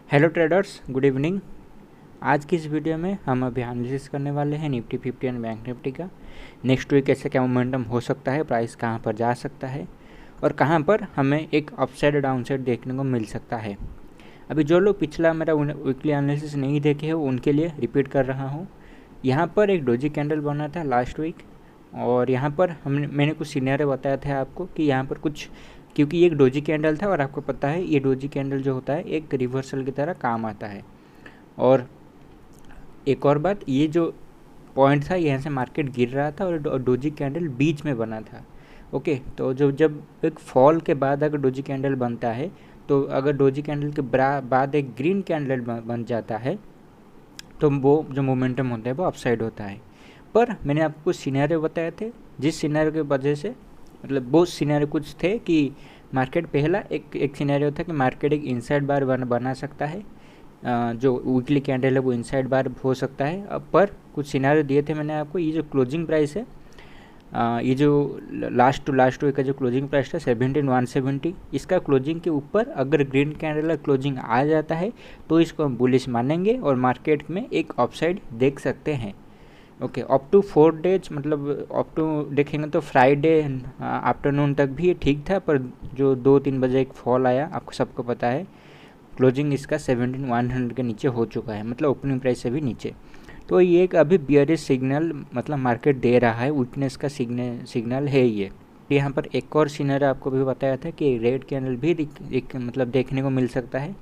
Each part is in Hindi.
Hello traders, good evening. आज की इस वीडियो में हम अभी एनालिसिस करने वाले हैं निफ्टी 50 एंड बैंक निफ्टी का। नेक्स्ट वीक ऐसे क्या मोमेंटम हो सकता है, प्राइस कहां पर जा सकता है और कहां पर हमें एक अपसाइड डाउनसाइड देखने को मिल सकता है। अभी जो लोग पिछला मेरा वीकली एनालिसिस नहीं देखे हो उनके लिए रिपीट कर रहा हूँ। यहाँ पर एक डोजी कैंडल बना था लास्ट वीक और यहाँ पर मैंने कुछ सिनेरियो बताया था आपको कि यहाँ पर कुछ, क्योंकि ये एक डोजी कैंडल था और आपको पता है ये डोजी कैंडल जो होता है एक रिवर्सल की तरह काम आता है। और एक और बात, ये जो पॉइंट था यहाँ से मार्केट गिर रहा था और डोजी कैंडल बीच में बना था। ओके, तो जब एक फॉल के बाद अगर डोजी कैंडल बनता है तो अगर डोजी कैंडल के बाद एक ग्रीन कैंडल बन जाता है तो वो जो मोमेंटम होता है वो अपसाइड होता है। पर मैंने आपको कुछ सिनेरियो बताए थे जिस सिनेरियो की वजह से, मतलब बहुत सिनेरियो कुछ थे कि मार्केट पहला एक सिनेरियो था कि मार्केट एक इनसाइड बार बना सकता है, जो वीकली कैंडल है वो इनसाइड बार हो सकता है। अब पर कुछ सिनेरियो दिए थे मैंने आपको। ये जो क्लोजिंग प्राइस है, ये जो लास्ट वीक का जो क्लोजिंग प्राइस था 17,170, इसका क्लोजिंग के ऊपर अगर ग्रीन कैंडल का क्लोजिंग आ जाता है तो इसको हम बुलिश मानेंगे और मार्केट में एक अपसाइड देख सकते हैं। ओके, अप टू 4 डेज, मतलब अप टू देखेंगे तो फ्राइडे आफ्टरनून तक भी ये ठीक था, पर जो 2-3 बजे एक फॉल आया, आपको सबको पता है क्लोजिंग इसका 17,100 के नीचे हो चुका है, मतलब ओपनिंग प्राइस से भी नीचे। तो ये एक अभी बियरिश सिग्नल मतलब मार्केट दे रहा है, वीकनेस का सिग्नल है ये। यहाँ पर एक और सिनेरियो आपको भी बताया था कि रेड कैंडल भी मतलब देखने को मिल सकता है।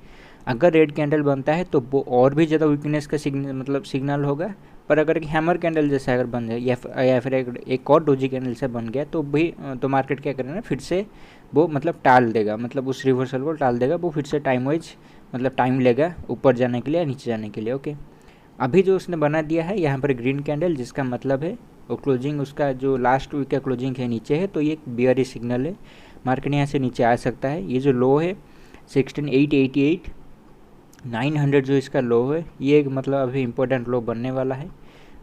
अगर रेड कैंडल बनता है तो वो और भी ज़्यादा वीकनेस का सिग्नल होगा। पर अगर एक हैमर कैंडल जैसा अगर बन जाए या फिर एक और डोजी कैंडल से बन गया तो मार्केट क्या करेगा, फिर से वो मतलब टाल देगा, मतलब उस रिवर्सल को टाल देगा। वो फिर से टाइम वाइज मतलब टाइम लेगा ऊपर जाने के लिए या नीचे जाने के लिए। ओके, अभी जो उसने बना दिया है यहाँ पर ग्रीन कैंडल, जिसका मतलब है वो क्लोजिंग उसका जो लास्ट वीक का क्लोजिंग है नीचे है, तो ये एक बियरिश सिग्नल है। मार्केट यहाँ से नीचे आ सकता है। ये जो लो है 16,888 900 जो इसका लो है, ये एक मतलब अभी इम्पोर्टेंट लो बनने वाला है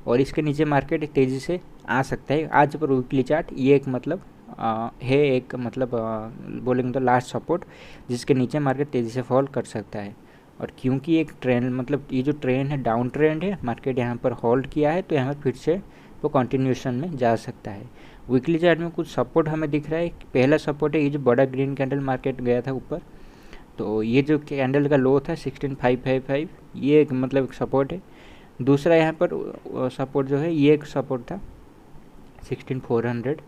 और इसके नीचे मार्केट तेज़ी से आ सकता है। आज पर वीकली चार्ट ये एक मतलब है, एक मतलब बोलेंगे तो लास्ट सपोर्ट, जिसके नीचे मार्केट तेज़ी से फॉल कर सकता है। और क्योंकि एक ट्रेंड, मतलब ये जो ट्रेंड है डाउन ट्रेंड है, मार्केट यहाँ पर होल्ड किया है तो यहाँ पर फिर से वो कंटिन्यूशन में जा सकता है। वीकली चार्ट में कुछ सपोर्ट हमें दिख रहा है। पहला सपोर्ट है ये जो बड़ा ग्रीन कैंडल मार्केट गया था ऊपर, तो ये जो कैंडल का लो था 16,555, ये एक मतलब एक सपोर्ट है। दूसरा यहाँ पर सपोर्ट जो है ये एक सपोर्ट था 16,400,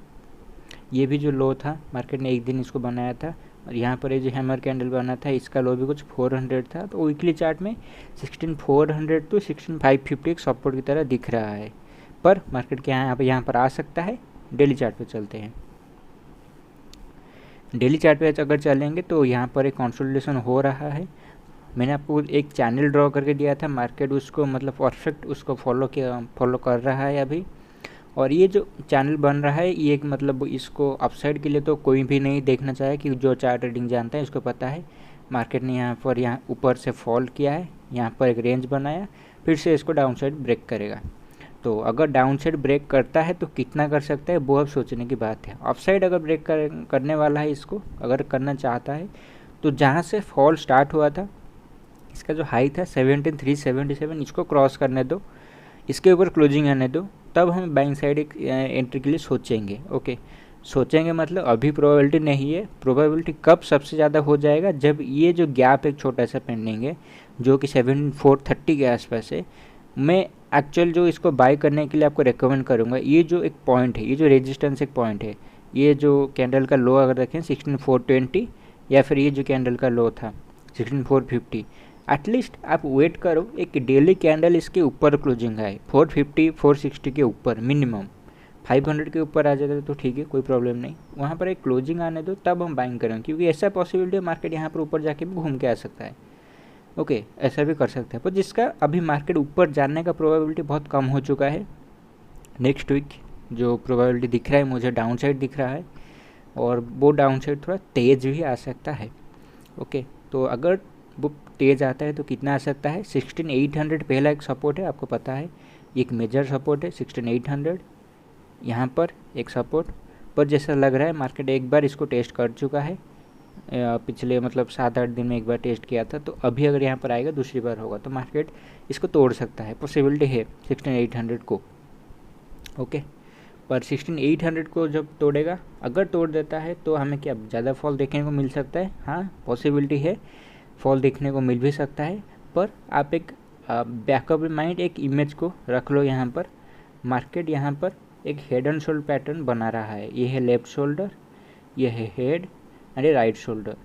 ये भी जो लो था मार्केट ने एक दिन इसको बनाया था। और यहाँ पर ये जो हैमर कैंडल बना था इसका लो भी कुछ 400 था। तो वीकली चार्ट में 16,400 टू 16,550 एक सपोर्ट की तरह दिख रहा है। पर मार्केट के यहाँ पर आ सकता है। डेली चार्ट पे चलते हैं। डेली चार्ट पे अगर चलेंगे तो यहाँ पर एक कंसोलिडेशन हो रहा है। मैंने आपको एक चैनल ड्रॉ करके दिया था, मार्केट उसको मतलब परफेक्ट उसको फॉलो कर रहा है अभी। और ये जो चैनल बन रहा है ये एक मतलब इसको अपसाइड के लिए तो कोई भी नहीं देखना चाहे, कि जो चार्ट ट्रेडिंग जानता है इसको पता है मार्केट ने यहाँ ऊपर से फॉल किया है, यहाँ पर एक रेंज बनाया, फिर से इसको डाउन साइड ब्रेक करेगा। तो अगर डाउन साइड ब्रेक करता है तो कितना कर सकता है वो अब सोचने की बात है। अपसाइड अगर ब्रेक करने वाला है, इसको अगर करना चाहता है तो जहाँ से फॉल स्टार्ट हुआ था इसका जो हाई था 17,377, इसको क्रॉस करने दो, इसके ऊपर क्लोजिंग आने दो, तब हम बाइंग साइड एक एंट्री के लिए सोचेंगे। ओके, सोचेंगे मतलब अभी प्रोबेबिलिटी नहीं है। प्रोबेबिलिटी कब सबसे ज़्यादा हो जाएगा, जब ये जो गैप एक छोटा सा पेंडिंग है जो कि 7,430 के आसपास है। मैं एक्चुअल जो इसको बाय करने के लिए आपको रिकमेंड करूँगा, ये जो एक पॉइंट है, ये जो रेजिस्टेंस एक पॉइंट है, ये जो कैंडल का लो अगर देखें 16,420, या फिर ये जो कैंडल का लो था 16,450, एटलीस्ट आप वेट करो एक डेली कैंडल इसके ऊपर क्लोजिंग आए 450 460 के ऊपर, मिनिमम 500 के ऊपर आ जाता तो ठीक है, कोई प्रॉब्लम नहीं। वहाँ पर एक क्लोजिंग आने दो तब हम बाइंग करें, क्योंकि ऐसा पॉसिबिलिटी है मार्केट यहाँ पर ऊपर जाके भी घूम के आ सकता है। ओके, ऐसा भी कर सकते हैं, पर जिसका अभी मार्केट ऊपर जाने का प्रोबेबिलिटी बहुत कम हो चुका है। नेक्स्ट वीक जो प्रोबेबिलिटी दिख रहा है मुझे डाउन साइड दिख रहा है, और वो डाउन साइड थोड़ा तेज़ भी आ सकता है। ओके, तो अगर वो तेज़ आता है तो कितना आ सकता है, 16,800 पहला एक सपोर्ट है, आपको पता है एक मेजर सपोर्ट है 16,800, यहाँ पर एक सपोर्ट। पर जैसा लग रहा है मार्केट एक बार इसको टेस्ट कर चुका है, पिछले मतलब 7-8 दिन में एक बार टेस्ट किया था, तो अभी अगर यहाँ पर आएगा दूसरी बार होगा तो मार्केट इसको तोड़ सकता है, पॉसिबिलिटी है 16800 को। ओके, पर 16800 को जब तोड़ेगा, अगर तोड़ देता है तो हमें क्या ज़्यादा फॉल देखने को मिल सकता है? हाँ, पॉसिबिलिटी है, फॉल देखने को मिल भी सकता है। पर आप एक बैकअप माइंड एक इमेज को रख लो यहाँ पर। मार्केट यहाँ पर एक हेड एंड शोल्डर पैटर्न बना रहा है। ये है लेफ्ट शोल्डर, ये है हेड एंड ये राइट शोल्डर।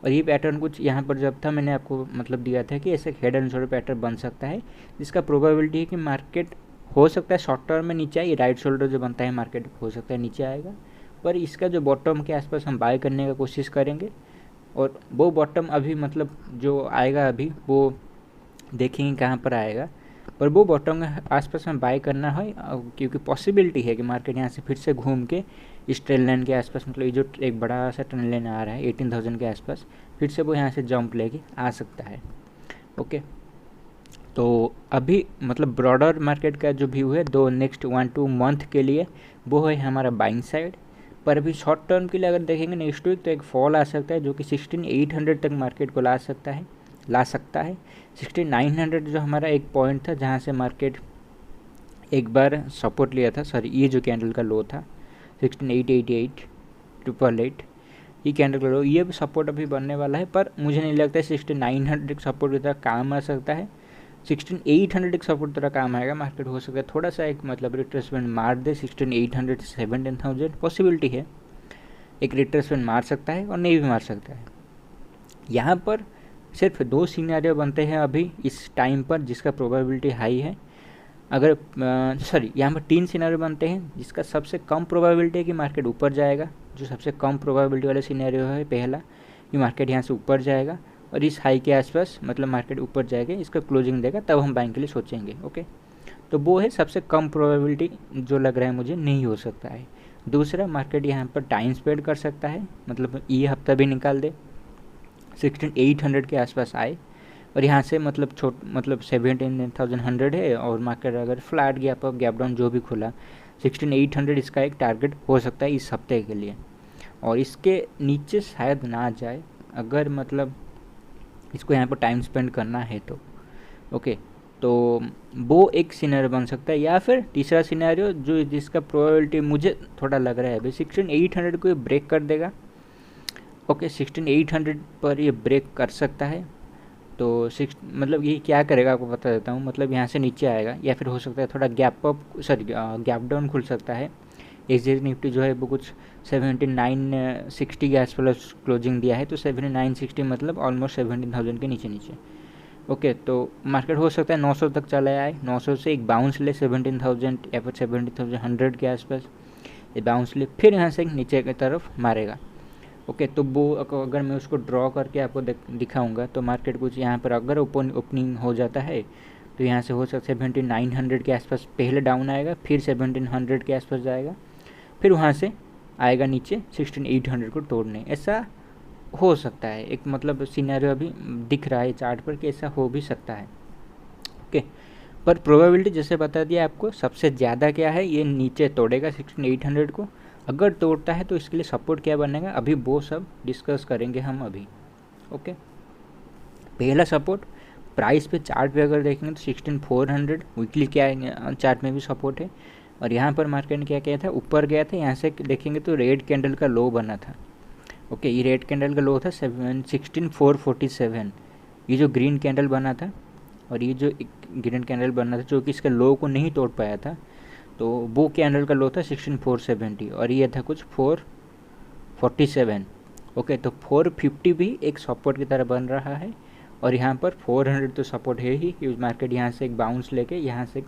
और ये पैटर्न कुछ यहाँ पर जब था मैंने आपको मतलब दिया था कि ऐसे हेड एंड शोल्डर पैटर्न बन सकता है, जिसका प्रोबेबिलिटी है कि मार्केट हो सकता है शॉर्ट टर्म में नीचे आए। ये राइट शोल्डर जो बनता है मार्केट हो सकता है नीचे आएगा, पर इसका जो बॉटम के आसपास हम बाय करने का कोशिश करेंगे। और वो बॉटम अभी मतलब जो आएगा अभी वो देखेंगे कहाँ पर आएगा, पर वो बॉटम के आसपास में बाय करना है, क्योंकि पॉसिबिलिटी है कि मार्केट यहाँ से फिर से घूम के इस ट्रेंड लाइन के आसपास, मतलब ये जो एक बड़ा सा ट्रेंड लाइन आ रहा है 18,000 के आसपास, फिर से वो यहाँ से जंप लेके आ सकता है। ओके, तो अभी मतलब ब्रॉडर मार्केट का जो व्यू है दो नेक्स्ट 1-2 मंथ के लिए वो है हमारा बाइंग साइड। पर अभी शॉर्ट टर्म के लिए अगर देखेंगे नेक्स्ट वीक, तो एक फॉल आ सकता है जो कि 16800 तक मार्केट को ला सकता है। 16900 जो हमारा एक पॉइंट था जहाँ से मार्केट एक बार सपोर्ट लिया था, सॉरी ये जो कैंडल का लो था 16888 888, ये कैंडल का लो, ये भी सपोर्ट अभी बनने वाला है। पर मुझे नहीं लगता है 16900 सपोर्ट की तरह काम आ सकता है। 16800 एक सपोर्ट तरह काम आएगा। मार्केट हो सकता है थोड़ा सा एक मतलब रिट्रेसमेंट मार दे 16800 से 17000, पॉसिबिलिटी है एक रिट्रेसमेंट मार सकता है और नहीं भी मार सकता है। यहाँ पर सिर्फ 2 सिनेरियो बनते हैं अभी इस टाइम पर जिसका प्रोबेबिलिटी हाई है। अगर सॉरी यहाँ पर 3 सिनेरियो बनते हैं जिसका सबसे कम प्रोबेबिलिटी है कि मार्केट ऊपर जाएगा। जो सबसे कम प्रोबेबिलिटी वाला सिनेरियो है पहला, कि मार्केट यहाँ से ऊपर जाएगा और इस हाई के आसपास मतलब मार्केट ऊपर जाएगा, इसका क्लोजिंग देगा, तब हम बाइंग के लिए सोचेंगे। ओके, तो वो है सबसे कम प्रोबेबिलिटी जो लग रहा है मुझे नहीं हो सकता है। दूसरा, मार्केट यहाँ पर टाइम स्पेंड कर सकता है, मतलब ये हफ्ता भी निकाल दे 16800 के आसपास आए और यहाँ से मतलब 17100 है और मार्केट अगर flat gap up gap down जो भी खुला 16800 इसका एक टारगेट हो सकता है इस हफ्ते के लिए। और इसके नीचे शायद ना जाए अगर मतलब इसको यहाँ पर टाइम स्पेंड करना है तो। ओके, तो वो एक सिनेरियो बन सकता है। या फिर तीसरा सिनेरियो जो जिसका प्रोबेबिलिटी मुझे थोड़ा लग रहा है अभी 16800 को ये ब्रेक कर देगा। ओके, 16800 पर ये ब्रेक कर सकता है। तो मतलब ये क्या करेगा आपको बता देता हूँ। मतलब यहाँ से नीचे आएगा या फिर हो सकता है थोड़ा गैप डाउन खुल सकता है। एक्सचेंज निफ्टी जो है वो कुछ 7960 के आसपास क्लोजिंग दिया है, तो 7960 मतलब ऑलमोस्ट 17,000 के नीचे नीचे। ओके, तो मार्केट हो सकता है 900 तक चला आए, 900 से एक बाउंस ले 17,000 या फिर 17,100 के आसपास ये बाउंस ले, फिर यहाँ से नीचे की तरफ मारेगा। ओके, तो वो अगर मैं उसको ड्रॉ करके आपको दिखाऊंगा तो मार्केट कुछ यहाँ पर अगर ओपनिंग हो जाता है तो यहाँ से हो सकता है 7900 के आसपास पहले डाउन आएगा, फिर 1700 के आसपास जाएगा, फिर वहाँ से आएगा नीचे 16800 को तोड़ने। ऐसा हो सकता है, एक मतलब सिनेरियो अभी दिख रहा है चार्ट पर कि ऐसा हो भी सकता है। ओके, पर प्रोबेबिलिटी जैसे बता दिया आपको सबसे ज़्यादा क्या है, ये नीचे तोड़ेगा 16800 को। अगर तोड़ता है तो इसके लिए सपोर्ट क्या बनेगा अभी वो सब डिस्कस करेंगे हम अभी। ओके, पहला सपोर्ट प्राइस पे चार्ट पे अगर देखेंगे तो 16400 वीकली क्या चार्ट में भी सपोर्ट है। और यहाँ पर मार्केट ने क्या किया था, ऊपर गया था, यहाँ से देखेंगे तो रेड कैंडल का लो बना था। ओके, ये रेड कैंडल का लो था 16447। ये जो ग्रीन कैंडल बना था और ये जो ग्रीन कैंडल बना था जो कि इसके लो को नहीं तोड़ पाया था, तो वो कैंडल का लो था 16470 और ये था कुछ 447। ओके, तो 450 भी एक सपोर्ट की तरह बन रहा है और यहाँ पर 400 तो सपोर्ट है ही कि मार्केट यहाँ से एक बाउंस लेके यहाँ से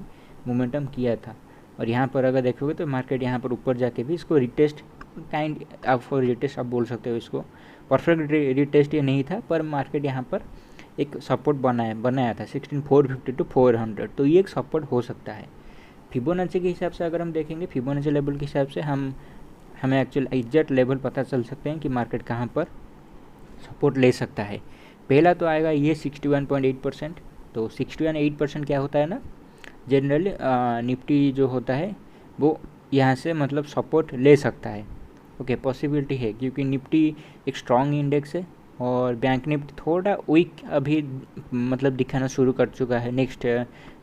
मोमेंटम किया था। और यहाँ पर अगर देखोगे तो मार्केट यहाँ पर ऊपर जाके भी इसको रिटेस्ट आप रिटेस्ट आप बोल सकते हो, इसको परफेक्ट रिटेस्ट ये नहीं था, पर मार्केट यहाँ पर एक सपोर्ट बनाया था 16450 to 400, तो ये एक सपोर्ट हो सकता है। फिबोनाची के हिसाब से अगर हम देखेंगे, फिबोनाची लेवल के हिसाब से हमें एक्चुअल एग्जैक्ट लेवल पता चल सकते हैं कि मार्केट कहाँ पर सपोर्ट ले सकता है। पहला तो आएगा ये 61.8%। तो 61.8% क्या होता है ना, जनरली निफ्टी जो होता है वो यहाँ से मतलब सपोर्ट ले सकता है। ओके, पॉसिबिलिटी है क्योंकि निफ्टी एक स्ट्रॉन्ग इंडेक्स है और बैंक निफ्टी थोड़ा वीक अभी मतलब दिखाना शुरू कर चुका है। नेक्स्ट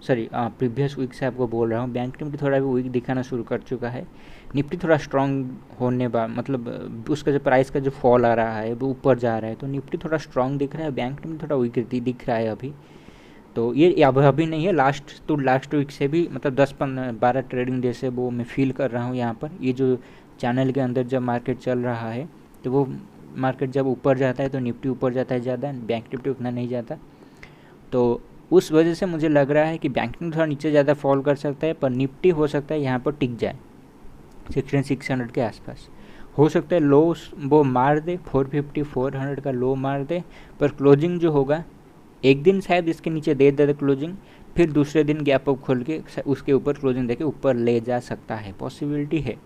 प्रीवियस वीक से आपको बोल रहा हूँ, बैंक निफ्टी थोड़ा भी वीक दिखाना शुरू कर चुका है। निफ्टी थोड़ा स्ट्रॉन्ग होने बाद मतलब उसका जो प्राइस का जो फॉल आ रहा है वो ऊपर जा रहा है, तो निफ्टी थोड़ा स्ट्रॉन्ग दिख रहा है, बैंक निफ्टी थोड़ा वीक दिख रहा है अभी। तो ये अभी नहीं है, लास्ट वीक से भी मतलब 10-12 ट्रेडिंग डे से वो मैं फील कर रहा हूँ यहाँ पर। ये जो चैनल के अंदर जब मार्केट चल रहा है तो वो मार्केट जब ऊपर जाता है तो निफ्टी ऊपर जाता है ज़्यादा, बैंक निफ्टी उतना नहीं जाता। तो उस वजह से मुझे लग रहा है कि बैंक निफ्टी थोड़ा नीचे ज़्यादा फॉल कर सकता है, पर निफ्टी हो सकता है यहाँ पर टिक जाए 16600 के आसपास। हो सकता है लो वो मार दे, 450-400 का लो मार दे, पर क्लोजिंग जो होगा एक दिन शायद इसके नीचे दे दे क्लोजिंग, फिर दूसरे दिन गैप अप खोल के उसके ऊपर क्लोजिंग देके ऊपर ले जा सकता है, पॉसिबिलिटी है।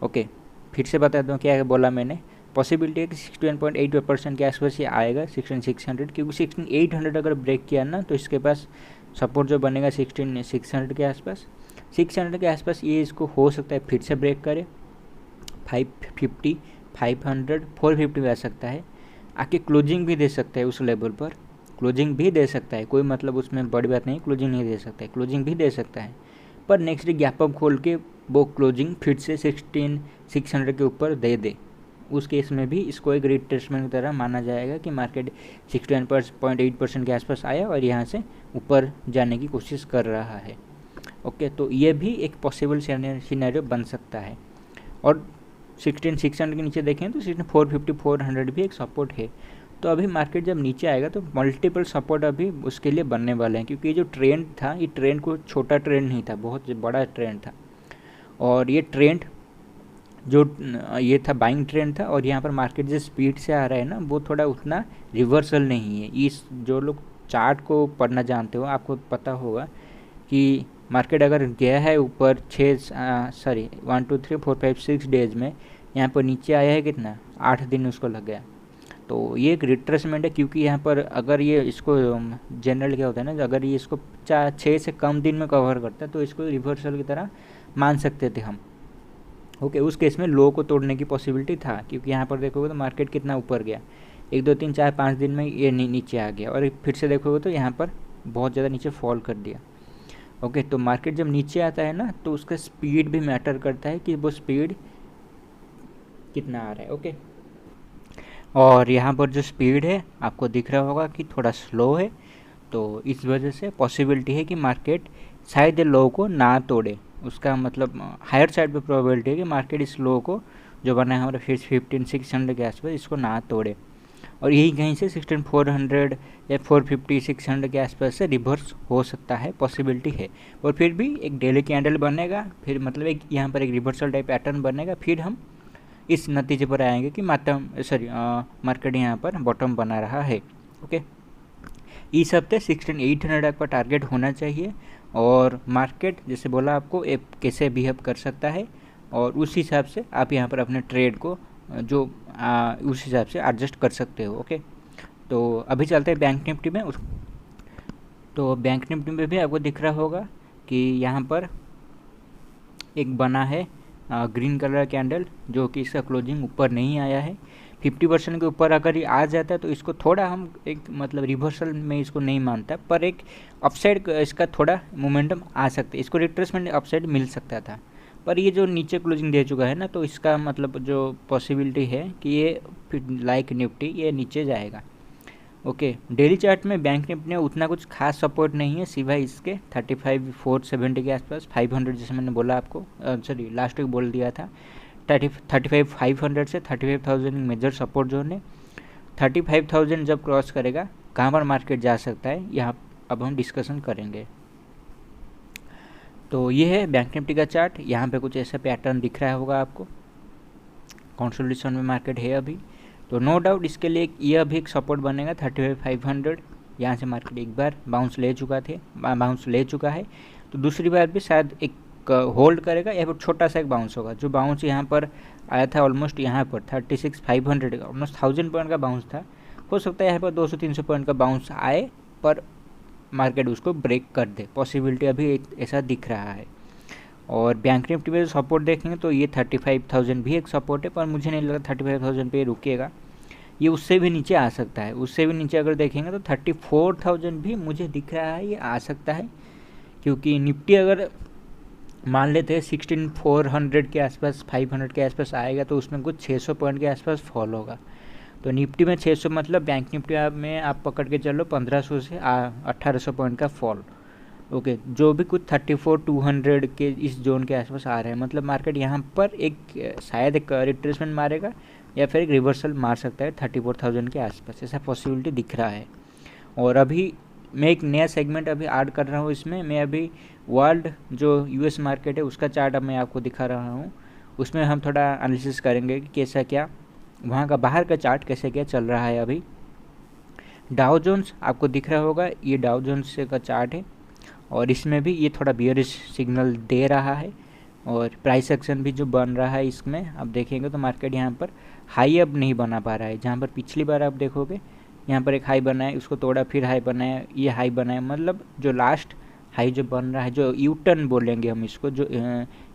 ओके, फिर से बता दूँ क्या बोला मैंने, पॉसिबिलिटी है कि 61.8% के आसपास ये आएगा 16600, क्योंकि 16800 अगर ब्रेक किया ना तो इसके पास सपोर्ट जो बनेगा 16600 के आसपास। 600 के आसपास ये इसको हो सकता है फिर से ब्रेक करे, 550, 500, 450 भी आ सकता है, आके क्लोजिंग भी दे सकता है उस लेवल पर, क्लोजिंग भी दे सकता है, कोई मतलब उसमें बड़ी बात नहीं, क्लोजिंग नहीं दे सकता है, क्लोजिंग भी दे सकता है, पर नेक्स्ट डे गैप अप खोल के वो क्लोजिंग फिर से 16600 के ऊपर दे दे, उस केस में भी इसको एक रिट्रेसमेंट की तरह माना जाएगा कि मार्केट 61.8% के आसपास आया और यहाँ से ऊपर जाने की कोशिश कर रहा है। ओके, तो ये भी एक पॉसिबल सिनेरियो बन सकता है। और 16600 के नीचे देखें तो 450-400 भी एक सपोर्ट है। तो अभी मार्केट जब नीचे आएगा तो मल्टीपल सपोर्ट अभी उसके लिए बनने वाले हैं, क्योंकि ये जो ट्रेंड था, ये ट्रेंड को छोटा ट्रेंड नहीं था, बहुत बड़ा ट्रेंड था। और ये ट्रेंड जो ये था बाइंग ट्रेंड था, और यहाँ पर मार्केट जो स्पीड से आ रहा है ना वो थोड़ा उतना रिवर्सल नहीं है। इस जो लोग चार्ट को पढ़ना जानते हो आपको पता होगा कि मार्केट अगर गया है ऊपर 1 2 3 4 5 6 डेज में, यहाँ पर नीचे आया है कितना, 8 दिन उसको लग गया। तो ये एक रिट्रेसमेंट है, क्योंकि यहाँ पर अगर ये इसको जनरल क्या होता है ना, अगर ये इसको 6 से कम दिन में कवर करता है तो इसको रिवर्सल की तरह मान सकते थे हम। ओके, उस केस में लो को तोड़ने की पॉसिबिलिटी था, क्योंकि यहाँ पर देखोगे तो मार्केट कितना ऊपर गया, 1 2 3 4 5 दिन में ये नीचे आ गया, और फिर से देखोगे तो यहाँ पर बहुत ज़्यादा नीचे फॉल कर दिया। ओके, तो मार्केट जब नीचे आता है ना तो उसका स्पीड भी मैटर करता है कि वो स्पीड कितना आ रहा है। ओके, और यहाँ पर जो स्पीड है आपको दिख रहा होगा कि थोड़ा स्लो है, तो इस वजह से पॉसिबिलिटी है कि मार्केट शायद लो को ना तोड़े। उसका मतलब हायर साइड पे प्रोबेबिलिटी है कि मार्केट इस लो को जो बना है हमारा 15600 के आसपास इसको ना तोड़े, और यही कहीं से 16400 या 450 600 के आसपास से रिवर्स हो सकता है, पॉसिबिलिटी है। और फिर भी एक डेली कैंडल बनेगा, फिर मतलब एक यहाँ पर एक रिवर्सल टाइप पैटर्न बनेगा, फिर हम इस नतीजे पर आएंगे कि मार्केट यहाँ पर बॉटम बना रहा है। ओके, इस हफ्ते 16800 का टारगेट होना चाहिए, और मार्केट जैसे बोला आपको कैसे बिहेव कर सकता है, और उस हिसाब से आप यहाँ पर अपने ट्रेड को जो उस हिसाब से एडजस्ट कर सकते हो। ओके, तो अभी चलते हैं बैंक निफ्टी में। तो बैंक निफ्टी में भी आपको दिख रहा होगा कि यहाँ पर एक बना है ग्रीन कलर कैंडल, जो कि इसका क्लोजिंग ऊपर नहीं आया है। 50% के ऊपर अगर ये आ जाता है तो इसको थोड़ा हम एक मतलब रिवर्सल में इसको नहीं मानता, पर एक अपसाइड इसका थोड़ा मोमेंटम आ सकता है, इसको रिट्रेसमेंट अपसाइड मिल सकता था। पर ये जो नीचे क्लोजिंग दे चुका है ना, तो इसका मतलब जो पॉसिबिलिटी है कि ये लाइक निफ्टी ये नीचे जाएगा। ओके, डेली चार्ट में बैंक निफ्टी में उतना कुछ खास सपोर्ट नहीं है, सिवाय इसके 35,470 के आसपास, 500 जैसे मैंने बोला आपको, लास्ट वीक बोल दिया था, 35,500 से 35,000 मेजर सपोर्ट जोन है। 35,000 जब क्रॉस करेगा कहाँ पर मार्केट जा सकता है, यहाँ अब हम डिस्कशन करेंगे। तो ये है बैंक निफ्टी का चार्ट, यहाँ पे कुछ ऐसा पैटर्न दिख रहा होगा आपको, कंसोलिडेशन में मार्केट है अभी, तो नो डाउट इसके लिए ये अभी एक सपोर्ट बनेगा 35,500। यहाँ से मार्केट एक बार बाउंस ले चुका है, तो दूसरी बार भी शायद एक होल्ड करेगा, या फिर छोटा सा एक बाउंस होगा। जो बाउंस यहाँ पर आया था ऑलमोस्ट यहाँ पर 36,500 ऑलमोस्ट 1000 पॉइंट का बाउंस था, हो सकता है यहाँ पर 200-300 पॉइंट का बाउंस आए, पर मार्केट उसको ब्रेक कर दे, पॉसिबिलिटी अभी ऐसा दिख रहा है। और बैंक निफ्टी में जो सपोर्ट देखेंगे तो ये 35,000 भी एक सपोर्ट है, पर मुझे नहीं लगता 35,000 पे रुकेगा, ये उससे भी नीचे आ सकता है। उससे भी नीचे अगर देखेंगे तो 34,000 भी मुझे दिख रहा है ये आ सकता है, क्योंकि निफ्टी अगर मान लेते हैं 16,400 के आसपास 500 के आसपास आएगा तो उसमें कुछ 600 पॉइंट के आसपास फॉल होगा। तो निफ्टी में 600 मतलब बैंक निफ्टी में आप पकड़ के चलो 1500 से 1800 पॉइंट का फॉल। ओके, जो भी कुछ 34,200 के इस जोन के आसपास आ रहे हैं, मतलब मार्केट यहाँ पर एक शायद एक रिट्रेसमेंट मारेगा या फिर एक रिवर्सल मार सकता है 34,000 के आसपास, ऐसा पॉसिबिलिटी दिख रहा है। और अभी मैं एक नया सेगमेंट अभी ऐड कर रहा हूँ इसमें। मैं अभी वर्ल्ड जो यूएस मार्केट है उसका चार्ट अब मैं आपको दिखा रहा हूँ, उसमें हम थोड़ा एनालिसिस करेंगे कि कैसा क्या वहाँ का बाहर का चार्ट कैसे क्या चल रहा है। अभी डाउ जोन्स आपको दिख रहा होगा, ये डाउ जोन्स का चार्ट है और इसमें भी ये थोड़ा बियरिश सिग्नल दे रहा है और प्राइस एक्शन भी जो बन रहा है इसमें आप देखेंगे तो मार्केट यहाँ पर हाई अब नहीं बना पा रहा है। जहाँ पर पिछली बार आप देखोगे यहाँ पर एक हाई बना है, उसको तोड़ा, फिर हाई बनाया, ये हाई बनाया, मतलब जो लास्ट हाई जो बन रहा है, जो यू टर्न बोलेंगे हम इसको, जो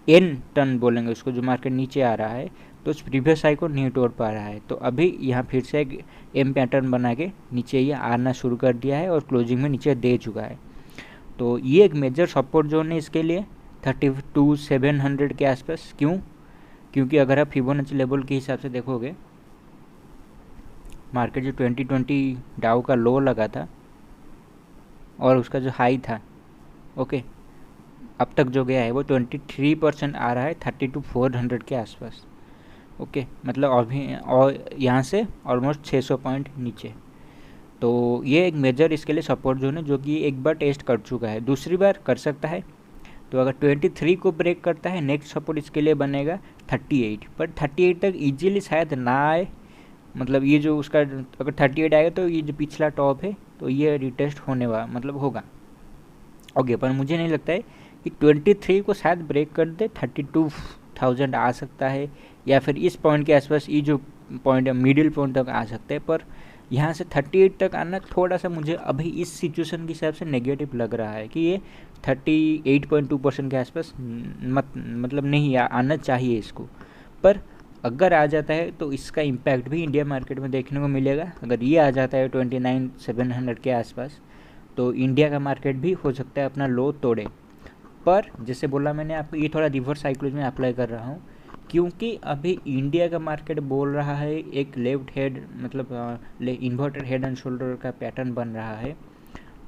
एन टर्न बोलेंगे उसको, जो मार्केट नीचे आ रहा है तो उस प्रीवियस हाई को नहीं तोड़ पा रहा है। तो अभी यहाँ फिर से एक एम पैटर्न बना के नीचे ये आना शुरू कर दिया है और क्लोजिंग में नीचे दे चुका है। तो ये एक मेजर सपोर्ट जोन है इसके लिए 32,700 के आसपास। क्यों? क्योंकि अगर आप फिबोनाची लेवल के हिसाब से देखोगे, मार्केट जो 2020 डाउ का लो लगा था और उसका जो हाई था, ओके, अब तक जो गया है वो 23% आ रहा है 32,400 के आसपास। ओके, मतलब अभी और यहाँ से ऑलमोस्ट 600 पॉइंट नीचे। तो ये एक मेजर इसके लिए सपोर्ट जोन है जो कि एक बार टेस्ट कर चुका है, दूसरी बार कर सकता है। तो अगर 23 को ब्रेक करता है, नेक्स्ट सपोर्ट इसके लिए बनेगा 38, पर 38 तक इजीली शायद ना आए। मतलब ये जो उसका अगर 38 आएगा तो ये जो पिछला टॉप है तो ये रिटेस्ट होने वाला मतलब होगा। ओके, पर मुझे नहीं लगता है कि 23 को शायद ब्रेक कर दे, 32,000 आ सकता है या फिर इस पॉइंट के आसपास ये जो पॉइंट है मिडिल पॉइंट तक आ सकते हैं। पर यहाँ से 38 तक आना थोड़ा सा मुझे अभी इस सिचुएशन के हिसाब से नेगेटिव लग रहा है कि ये 38.2% के आसपास मतलब नहीं आना चाहिए इसको। पर अगर आ जाता है तो इसका इम्पैक्ट भी इंडिया मार्केट में देखने को मिलेगा। अगर ये आ जाता है 29,700 के आसपास तो इंडिया का मार्केट भी हो सकता है अपना लो तोड़े। पर जैसे बोला मैंने आपको, ये थोड़ा रिवर्स साइकोलॉजी में अप्लाई कर रहा हूँ क्योंकि अभी इंडिया का मार्केट बोल रहा है एक लेफ्ट हेड मतलब इन्वर्टेड हेड एंड शोल्डर का पैटर्न बन रहा है।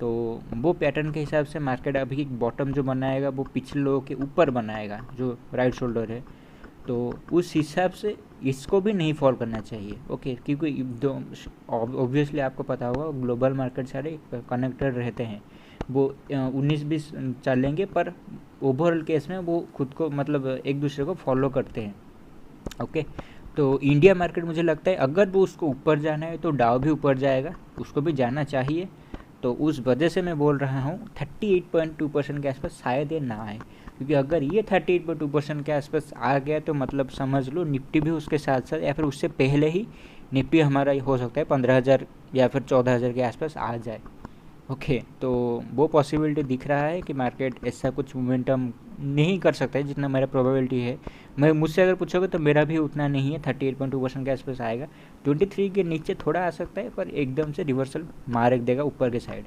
तो वो पैटर्न के हिसाब से मार्केट अभी एक बॉटम जो बनाएगा वो पिछले लो के ऊपर बनाएगा जो राइट शोल्डर है। तो उस हिसाब से इसको भी नहीं फॉल करना चाहिए। ओके, क्योंकि ऑब्वियसली आपको पता होगा ग्लोबल मार्केट सारे कनेक्टेड रहते हैं, वो 19-20 चलेंगे पर ओवरऑल केस में वो खुद को मतलब एक दूसरे को फॉलो करते हैं। ओके, तो इंडिया मार्केट मुझे लगता है अगर वो उसको ऊपर जाना है तो डाउ भी ऊपर जाएगा, उसको भी जाना चाहिए। तो उस वजह से मैं बोल रहा हूँ 38.2% के आसपास शायद ये ना आए, क्योंकि अगर ये 38.2% के आसपास आ गया तो मतलब समझ लो निफ्टी भी उसके साथ साथ या फिर उससे पहले ही निफ्टी हमारा हो सकता है 15,000 या फिर 14,000 के आसपास आ जाए। ओके, तो वो पॉसिबिलिटी दिख रहा है कि मार्केट ऐसा कुछ मोमेंटम नहीं कर सकता है जितना मेरा प्रोबेबिलिटी है। मैं मुझसे अगर पूछोगे तो मेरा भी उतना नहीं है, 38.2% के आसपास आएगा। 23 के नीचे थोड़ा आ सकता है पर एकदम से रिवर्सल मार देगा ऊपर के साइड।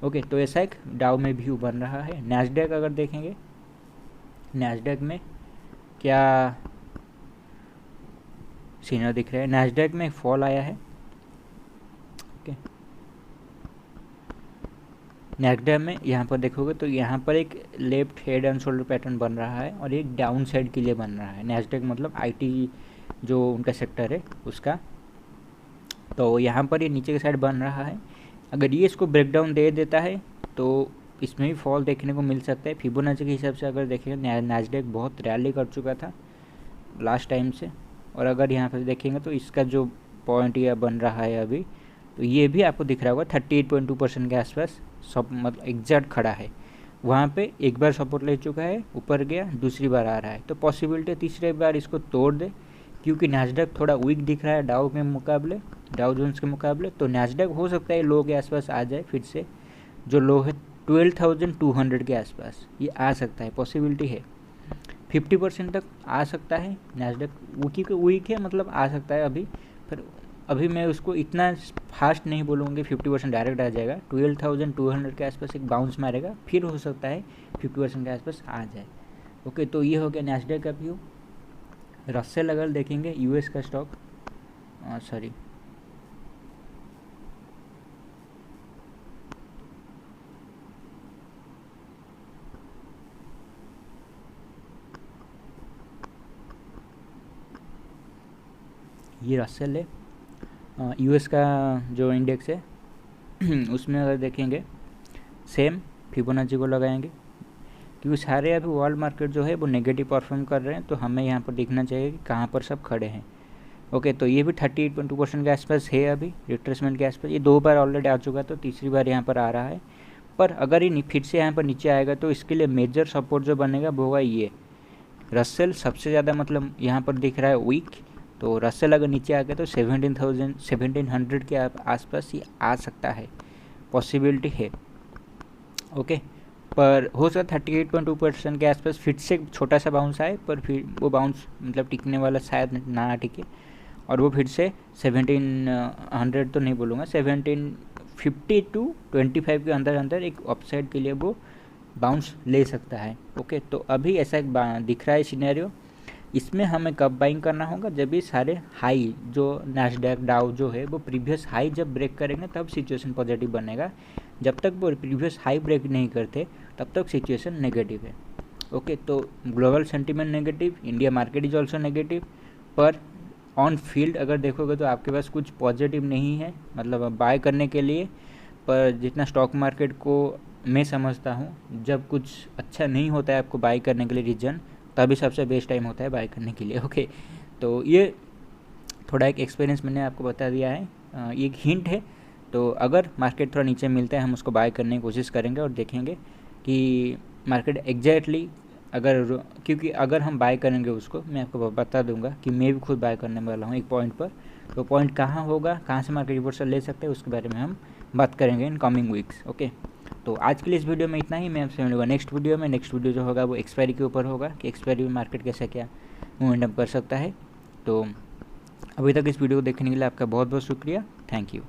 ओके, तो ऐसा एक डाउ में व्यू बन रहा है। नैस्डैक अगर देखेंगे, नैस्डैक में क्या सीनर दिख रहा है, नैस्डैक में फॉल आया है। ओके, नैस्डैक में यहाँ पर देखोगे तो यहाँ पर एक left head and shoulder pattern बन रहा है और एक डाउन साइड के लिए बन रहा है। नैस्डैक मतलब आईटी जो उनका सेक्टर है उसका, तो यहाँ पर ये नीचे की साइड बन रहा है। अगर ये इसको ब्रेकडाउन दे देता है तो इसमें भी फॉल देखने को मिल सकता है। फिबोनाची के हिसाब से अगर देखेंगे नैस्डैक बहुत रैली कर चुका था लास्ट टाइम से, और अगर यहाँ पर देखेंगे तो इसका जो पॉइंट यह बन रहा है अभी, तो ये भी आपको दिख रहा होगा 38.2% के आसपास सब मतलब एग्जैक्ट खड़ा है। वहाँ पे एक बार सपोर्ट ले चुका है, ऊपर गया, दूसरी बार आ रहा है, तो पॉसिबिलिटी तीसरी बार इसको तोड़ दे, क्योंकि नैस्डैक थोड़ा वीक दिख रहा है डाउ के मुकाबले, डाउ जोन्स के मुकाबले। तो नैस्डैक हो सकता है लो के आसपास आ जाए फिर से, जो लो है 12,200 के आसपास ये आ सकता है, पॉसिबिलिटी है। 50% तक आ सकता है। नैस्डैक वीक है, मतलब आ सकता है अभी, फिर अभी मैं उसको इतना फास्ट नहीं बोलूँगी 50% डायरेक्ट आ जाएगा। 12,200 के आसपास एक बाउंस मारेगा, फिर हो सकता है 50% के आसपास आ जाए। ओके, तो ये हो गया नैस्डैक का व्यू। रसेल अगर देखेंगे यूएस का स्टॉक, सॉरी ये रसेल है, यूएस का जो इंडेक्स है उसमें अगर देखेंगे सेम फिबोनाची को लगाएंगे, क्योंकि सारे अभी वर्ल्ड मार्केट जो है वो नेगेटिव परफॉर्म कर रहे हैं, तो हमें यहाँ पर देखना चाहिए कि कहाँ पर सब खड़े हैं। ओके, तो ये भी 38.2% के आसपास है अभी रिट्रेसमेंट के आसपास। ये 2 बार ऑलरेडी आ चुका, तो तीसरी बार यहाँ पर आ रहा है। पर अगर ये फिर से यहाँ पर नीचे आएगा तो इसके लिए मेजर सपोर्ट जो बनेगा वो होगा ये रसेल, सबसे ज़्यादा मतलब यहाँ पर दिख रहा है वीक। तो रसेल अगर नीचे आ गया तो 1700 के आसपास ही आ सकता है, पॉसिबिलिटी है। ओके, पर हो सकता 38.2% के आसपास फिर से छोटा सा बाउंस आए, पर फिर वो बाउंस मतलब टिकने वाला शायद ना टिके, और वो फिर से 1700 तो नहीं बोलूँगा, 1750 to 25 के अंदर एक अपसाइड के लिए वो बाउंस ले सकता है। ओके, तो अभी ऐसा एक दिख रहा है सिनेरियो। इसमें हमें कब बाइंग करना होगा, जब ये सारे हाई जो नैस्डैक डाउ जो है वो प्रीवियस हाई जब ब्रेक करेंगे तब सिचुएशन पॉजिटिव बनेगा। जब तक वो प्रीवियस हाई ब्रेक नहीं करते तब तक सिचुएशन नेगेटिव है। ओके, तो global sentiment negative, India market is also negative, पर ऑन फील्ड अगर देखोगे तो आपके पास कुछ पॉजिटिव नहीं है, मतलब बाय करने के लिए। पर जितना स्टॉक मार्केट को मैं समझता हूँ, जब कुछ अच्छा नहीं होता है आपको बाय करने के लिए रीजन, तभी सबसे बेस्ट टाइम होता है बाय करने के लिए। ओके, तो ये थोड़ा एक एक्सपीरियंस मैंने आपको बता दिया है, ये एक हिंट है। तो अगर मार्केट थोड़ा नीचे मिलता है हम उसको बाय करने की कोशिश करेंगे और देखेंगे कि मार्केट एग्जैक्टली क्योंकि अगर हम बाय करेंगे उसको, मैं आपको बता दूंगा कि मैं भी खुद बाय करने वाला हूँ एक पॉइंट पर। तो पॉइंट कहाँ होगा, कहाँ से मार्केट रिवर्सल ले सकते हैं, उसके बारे में हम बात करेंगे इन कमिंग वीक्स। ओके, तो आज के लिए इस वीडियो में इतना ही। मैं आपसे मिलूंगा नेक्स्ट वीडियो में। नेक्स्ट वीडियो जो होगा वो एक्सपायरी के ऊपर होगा कि एक्सपायरी में मार्केट कैसे क्या मोमेंटम कर सकता है। तो अभी तक इस वीडियो को देखने के लिए आपका बहुत बहुत शुक्रिया। Thank you.